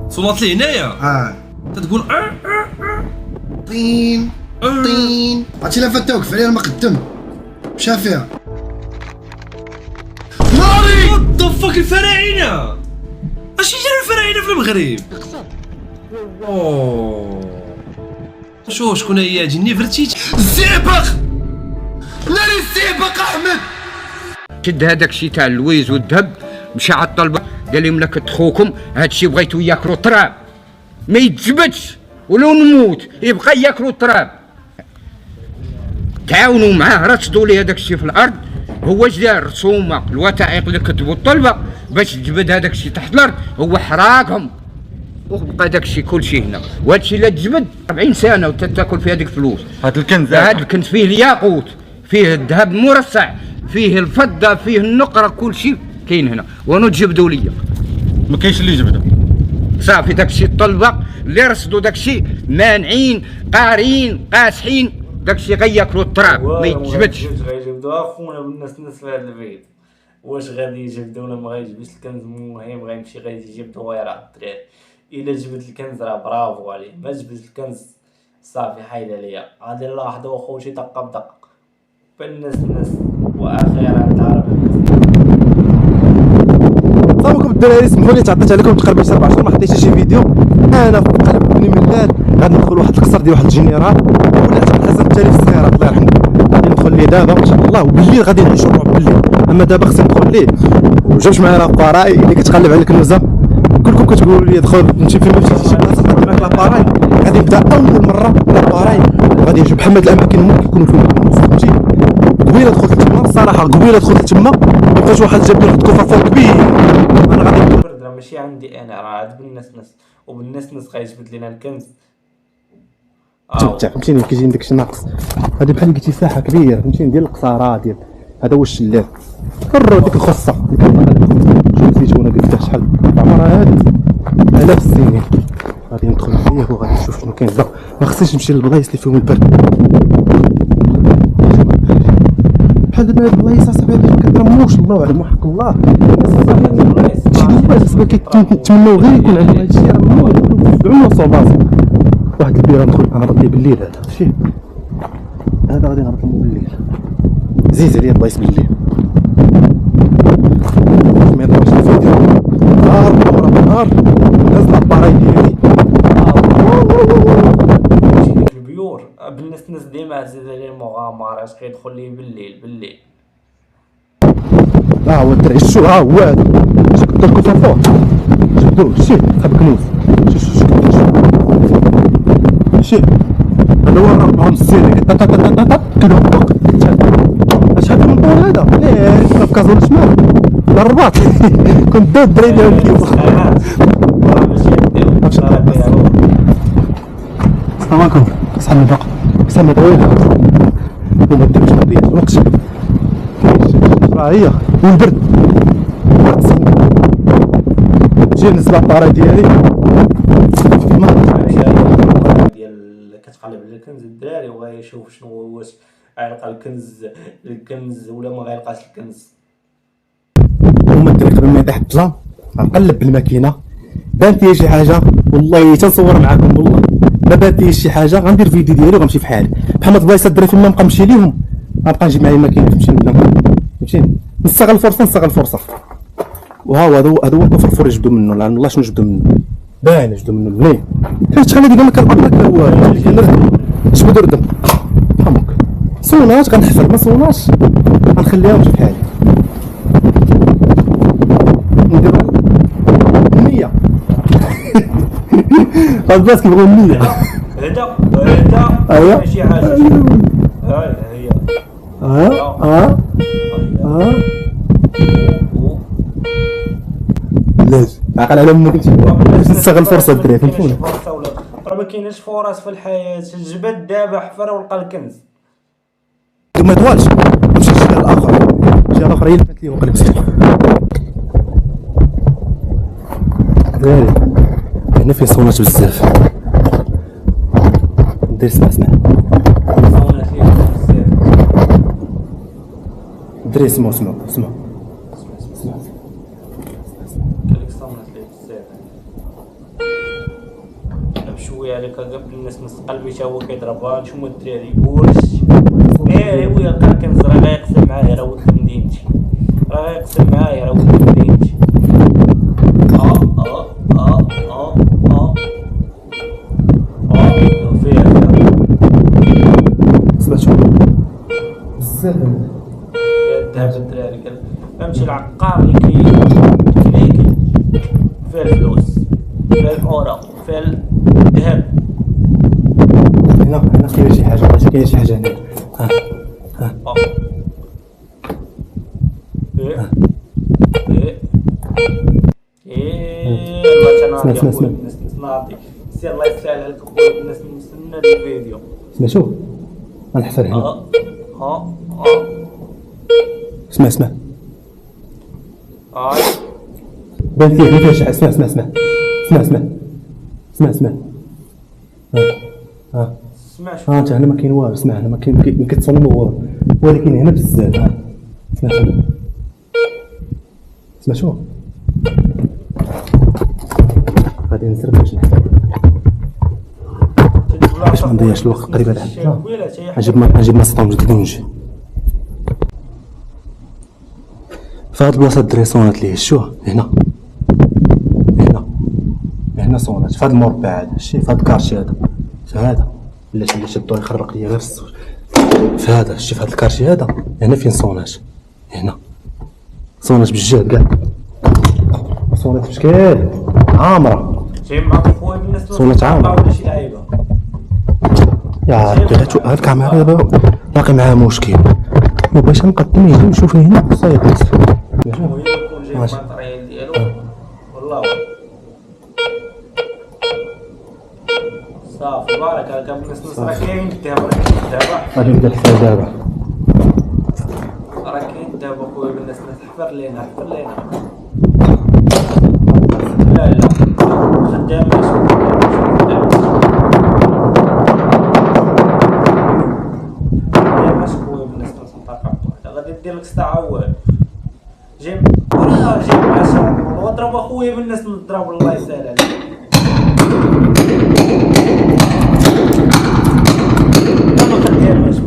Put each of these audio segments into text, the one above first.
صونات لي هنايا تتقول طين طين عرفتي لا فات توقف عليها المقدم مشى فيها ناري وات ذا فاك الفراعنه اش يجري الفراعنه في المغرب شكون هي جني فرتيت الزئبق ناري الزئبق احمد شد هذاك الشيء تاع اللويز والذهب مشى على الطلبه قال لهم لك خوكم هذا الشيء بغيتو ياكلوا التراب ما يتجبدش ولو نموت يبقى ياكلوا التراب. تعاونوا معاه رصدوا لي هذاك الشيء في الارض. هو اش دار رسومه الوثائق اللي كتبوا الطلبه باش تجبد هذاك الشيء تحت الارض هو حراقهم وبقى داك الشيء كلشي هنا. وهذا الشيء لا تجبد 40 سنه وتاكل في هذيك الفلوس. هذا الكنز هذا الكنز فيه الياقوت فيه الذهب مرصع فيه الفضه فيه النقره كل شيء كاين هنا وانا تجبدوا ليا. ما كاينش اللي يجبدوا صافي داك الشيء الطلبه اللي رصدوا داك الشيء مانعين قارين قاسحين داك الشيء غياكلوا التراب ما يتجبدش. غيجبدوها خونا بالناس في هذا البيت واش غادي يجبدوا ولا ما غايجبدش الكنز. المهم غيمشي غادي يجبدوا غير على الدراري. الا جبد الكنز راه برافو عليه، ما جبد الكنز صافي حيد عليا غادي نلاحظوا خوتي دقه بدقه بالناس واخيرا تعرف. السلام عليكم الدراري، سمحوا لي تعطيت عليكم تقريبا 4 شهور ما حطيتش شي فيديو. انا في قلب بني ملال غادي ندخل واحد القصر ديال واحد الجنرال ولات الحسن الثاني في الصغيرات الله يرحمه. غادي ندخل ليه دابا ان شاء الله وبالليل غادي نعيشوا الرعب بالليل. اما دابا خصني ندخل ليه وجابش معايا لاباراي اللي كتقلب على الكنوزه. كلكم كتقولوا لي دخل نمشي فين ما مشيتي شي بلاصه نحط معاك لاباراي. غادي نبدا اول مره لاباراي وغادي نجيب محمد الاماكن هما كيكونوا فيهم النص فهمتي. قبيله دخلت تما الصراحه قبيله دخلت تما لقيت واحد جاب لي واحد الكفر كبير. انا غادي راه ماشي عندي انا راه عند بالناس وبالناس غيجبد لينا الكنز. فهمتيني كيجيني داكشي ناقص. هادي بحال قلتي ساحه كبيره فهمتيني ديال القصاره ديال هذا هو الشلال. قرروا ديك الخصه شوف الزيتونه قلت شحال عمرها هادي آلاف السنين. غادي ندخل عليه وغادي نشوف شنو كاين دابا. ما خصنيش نمشي للبلايص اللي فيهم البرد بحال دابا هاد البلايص اصاحبي ما كترموش الله اعلم وحق الله. شي الناس كيتمناو غير يكون عندهم هادشي راه يدعوا صوباز. واحد البيره ندخل نهبط ليه بالليل هذا شتي هذا غادي نهبط ليه بالليل زيز عليا البلايص بالليل ما يضربش الفيديو نهار نهز لاباراي ديالي ديك البيور بالناس ديما زيد عليه المغامرات كيدخل ليه بالليل. هو الدرعي شو هو هذا اش كدير كفر فوق جبدوه شتي صاحب كنوز شي هذا هو الرقم السيري كيلو فوق شحال من طول هذا ليه في كازون الشمال الرباط كنت داو الدراري ديال الكيوب. السلام عليكم صحاب الباقة سما طويلة وما ديروش هادي الوقت راه هي والبرد جي نزل الطاري ديالي ديال كتقلب على الكنز الدراري وغيشوف شنو واش غيلقى الكنز ولا ما غيلقاش الكنز. هما الدراري قبل ما يطيح الظلام غنقلب بالماكينه بانت لي شي حاجه والله تنصور معاكم والله ما بانت لي شي حاجه غندير فيديو ديالي وغنمشي في حالي بحال ما البلايص الدراري فين ما نبقى نمشي ليهم غنبقى نجيب معايا الماكينه نمشي لهم فهمتيني. نستغل الفرصه وها هو هذا هو الفرفور يجبدوا منه لان الله شنو جبدوا منه باين يجبدوا منه بنين حيت شحال هادي ما كنقطعك هو اللي كنرد جبدوا ردم فهموك صوناش غنحفر ما صوناش غنخليها ونمشي في حالي نديرو 100 هاد البلاص كيبغيو 100 هدا ايوا ماشي حاجه هي علاش عقل على امك انت نستغل الفرصه الدراري فهمتوني. راه ما كايناش فرص في الحياه. الجبد دابا حفر ولقى الكنز ما طوالش نمشي للجهه الاخرى الجهه الاخرى هي اللي كانت لي وقلب سير دراري هنا فيه صونات بزاف ندير اسمع الدراري اسمعوا صونت لي بزاف بشويه عليك قبل الناس نص قلبي تا هو كيضربها نشوفو الدراري يقولش ويا كان كنز راه غيقسم معايا راه ولد مدينتي راه غيقسم معايا راه ولد مدينتي فيها سمعتو بزاف الذهب الدراري فهمتي العقار اللي كي فيه الفلوس فيه الاورا فيه الذهب هنا كاين شي حاجه كاين شي حاجه هنا الله تناضي سير الله يسهل عليك اخويا الناس نستنى الفيديو سمعتو غنحفر هنا اسمع بان فيه شي حاجه اسمع اسمع شوف انت هنا ما كاين والو اسمع هنا ما كيتصنم والو ولكن هنا بزاف اسمع شوف غادي نزرب باش نحفر باش ما نضيعش الوقت قريبه لحد نجيب مسطون جديد ونجي في هاد البلاصه الدراري صونات ليه شوف هنا صونات في هاد المربع هذا شتي في هاد الكارشي هذا بلاتي الضوء يخرق ليا غير الصوت في هذا شتي في هاد الكارشي هذا هنا فين صونات هنا صونات بالجهد كاع صونات بشكل عامره جاي معاك خويا بالناس صونات عامره ولا شي لعيبه يا ربي هاد الكاميرا دابا باقي معاها مشكل ما بغيتش نقدم يجي يشوفني هنا صايب المهم يكون جاي الماتريال ديالو والله صافي بارك الله بالناس راه كاين الذهب غادي نبدا الحساب دابا راه كاين الذهب اخويا بالناس حفر لينا لا خدام خويا بالناس نطاقع غادي ندير لك ساعه اول جيب مع شراب واضرب اخويا بالناس نضرب الله يسهل عليك ما خدامش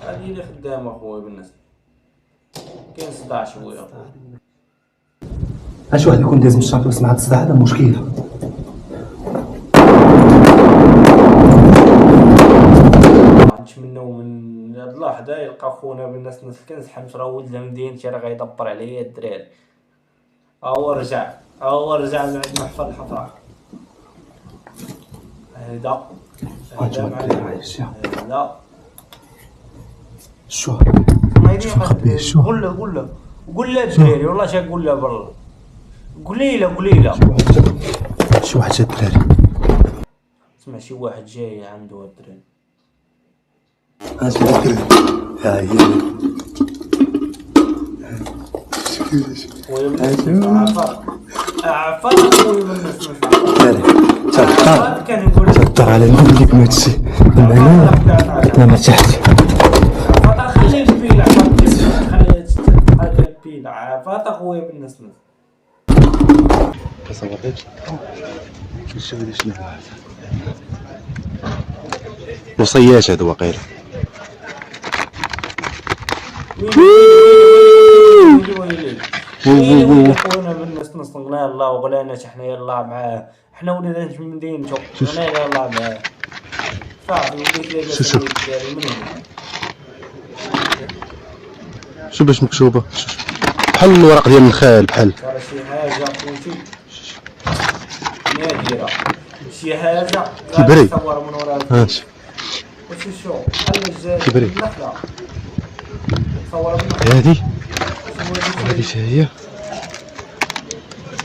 هادي اللي خدامه اخويا بالناس كاين صداع شويه اش واحد يكون داز من الشاطئ وسمع هاد الصداع هذا مشكله نتمنوا من هاد اللحظه يلقى خونا بالناس الكنز حمش راه ولد مدينتي راه غيدبر عليا الدراري هو رجع من عند محفظ الحفره هذا لا شو ما يدير مخبيه شو قول له الدراري والله شا قول له بالله قليله شي واحد جا الدراري اسمع شي واحد جاي عنده الدراري اش الدراري ها هي عفا خويا من الناس كان يقول تدر على نجيب من هادشي من هنا انا ما تحت خليه البيلع خليه البيلع عفا خويا بالناس وصياش هذا واقيلا ويلي خونا بالناس نصنعنا الله وغلانا حنا يلا معاه حنا وليدات من مدينته حنا يلا معاه صافي وليت لاباس شو باش مكتوبه بحال الورق ديال النخال بحال شي حاجه خوتي نادره شي حاجه كبري تصور من وراها هانشي شو بحال الجزائر كبري النخله تصور هذه هي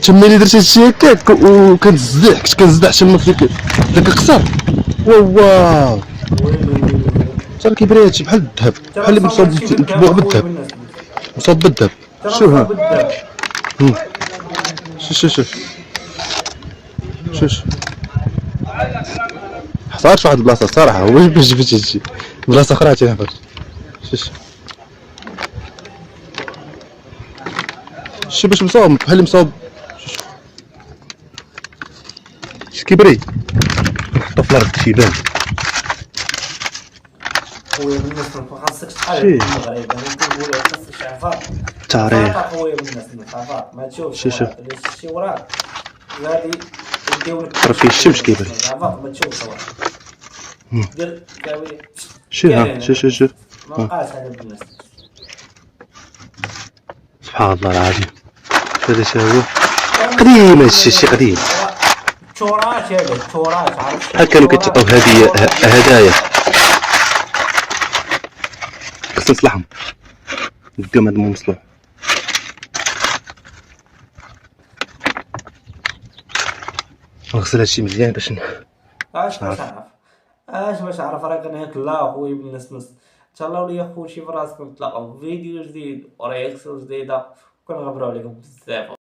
تما اللي درت هادشي هكاك وكنزدح كنت كنزدح تما في داك القصر واو صار كيبري هادشي بحال الذهب بحال اللي مصوب بالذهب مصوب بالذهب شوف ها شوف حصلت في واحد البلاصه الصراحه، هو باش جبت هادشي بلاصه اخرى عرفتي نهبط. شوف باش مصوب بحال مصوب شي كيبري نحطو في الارض شي يبان. خويا بالناس ما خاصكش تحارب شي. المغرب، انا كنقول لك خاصك تعرفها تاريخ خويا بالناس تعرفها ما تشوفش شوف. شي وراك غادي يديو لك راه فيه الشمس كيبان. تعرفها ما تشوفش وراك دير كاوي شوف ها شوف ما بقاش هذا بالناس. سبحان الله العظيم. هذا شي هو قديم، هادشي شي قديم التراث هذا التراث عرفت بحال كانوا كيتلقاو هدايا خصنا نصلحهم قدام هذا مو مصلوح. نغسل هادشي مزيان باش اش باش عرف راك انا هاك لا خويا بالناس تهلاو ليا خوشي في راسكم، تلاقاو في فيديو جديد ورياكسيون جديده، كنغبروا عليكم بزاف.